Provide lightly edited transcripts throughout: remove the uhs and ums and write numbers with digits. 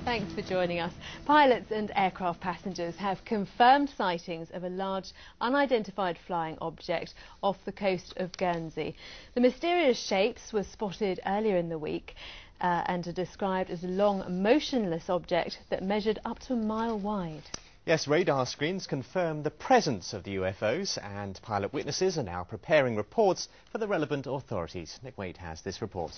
Thanks for joining us. Pilots and aircraft passengers have confirmed sightings of a large unidentified flying object off the coast of Guernsey. The mysterious shapes were spotted earlier in the week and are described as a long, motionless object that measured up to a mile wide. Yes, radar screens confirm the presence of the UFOs, and pilot witnesses are now preparing reports for the relevant authorities. Nick Wade has this report.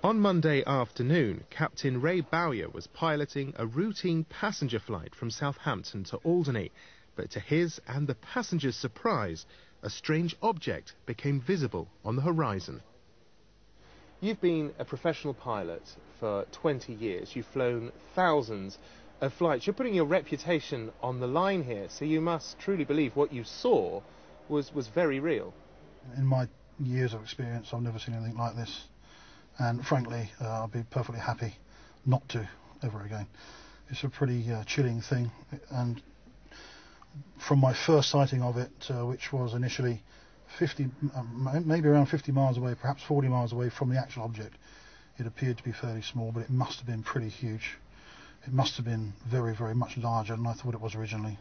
On Monday afternoon, Captain Ray Bowyer was piloting a routine passenger flight from Southampton to Alderney. But to his and the passengers' surprise, a strange object became visible on the horizon. You've been a professional pilot for 20 years. You've flown thousands of flights. You're putting your reputation on the line here, so you must truly believe what you saw was very real. In my years of experience, I've never seen anything like this. And frankly, I'll be perfectly happy not to ever again. It's a pretty chilling thing. And from my first sighting of it, which was initially maybe around 50 miles away, perhaps 40 miles away from the actual object, it appeared to be fairly small, but it must have been pretty huge. It must have been very, very much larger than I thought it was originally.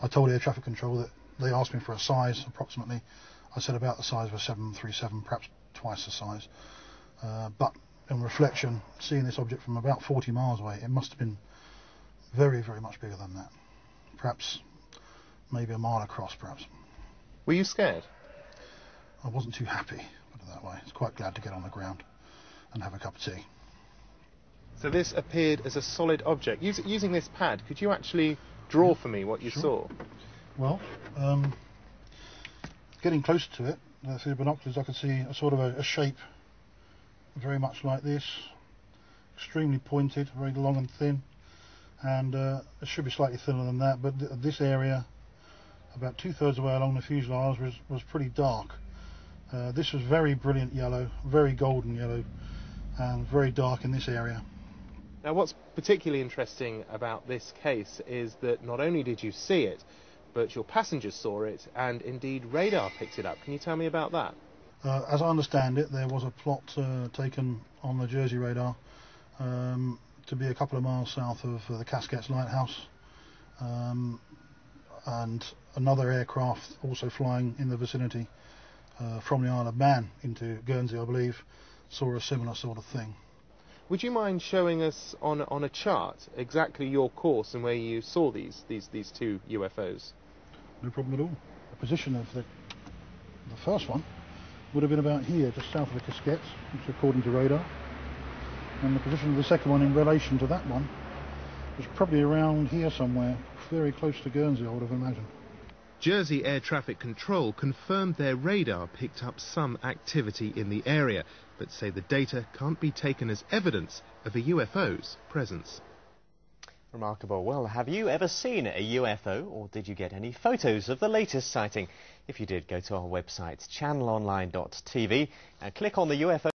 I told air traffic control that they asked me for a size approximately. I said about the size of a 737, perhaps twice the size. But in reflection, seeing this object from about 40 miles away, it must have been very, very much bigger than that. Perhaps maybe a mile across, perhaps. Were you scared? I wasn't too happy, put it that way. I was quite glad to get on the ground and have a cup of tea. So this appeared as a solid object. Using this pad, could you actually draw for me what you saw? Well, getting closer to it, through the binoculars, I could see a sort of a shape very much like this, extremely pointed, very long and thin, and it should be slightly thinner than that, but this area, about 2/3 of the way along the fuselage, was pretty dark. This was very brilliant yellow, very golden yellow, and very dark in this area. Now, what's particularly interesting about this case is that not only did you see it, but your passengers saw it, and indeed radar picked it up. Can you tell me about that? As I understand it, there was a plot taken on the Jersey radar to be a couple of miles south of the Casquettes Lighthouse, and another aircraft also flying in the vicinity from the Isle of Man into Guernsey, I believe, saw a similar sort of thing. Would you mind showing us on a chart exactly your course and where you saw these two UFOs? No problem at all. The position of the first one would have been about here, just south of the Casquettes, which according to radar. And the position of the second one in relation to that one was probably around here somewhere, very close to Guernsey, I would have imagined. Jersey Air Traffic Control confirmed their radar picked up some activity in the area, but say the data can't be taken as evidence of a UFO's presence. Remarkable. Well, have you ever seen a UFO, or did you get any photos of the latest sighting? If you did, go to our website channelonline.tv and click on the UFO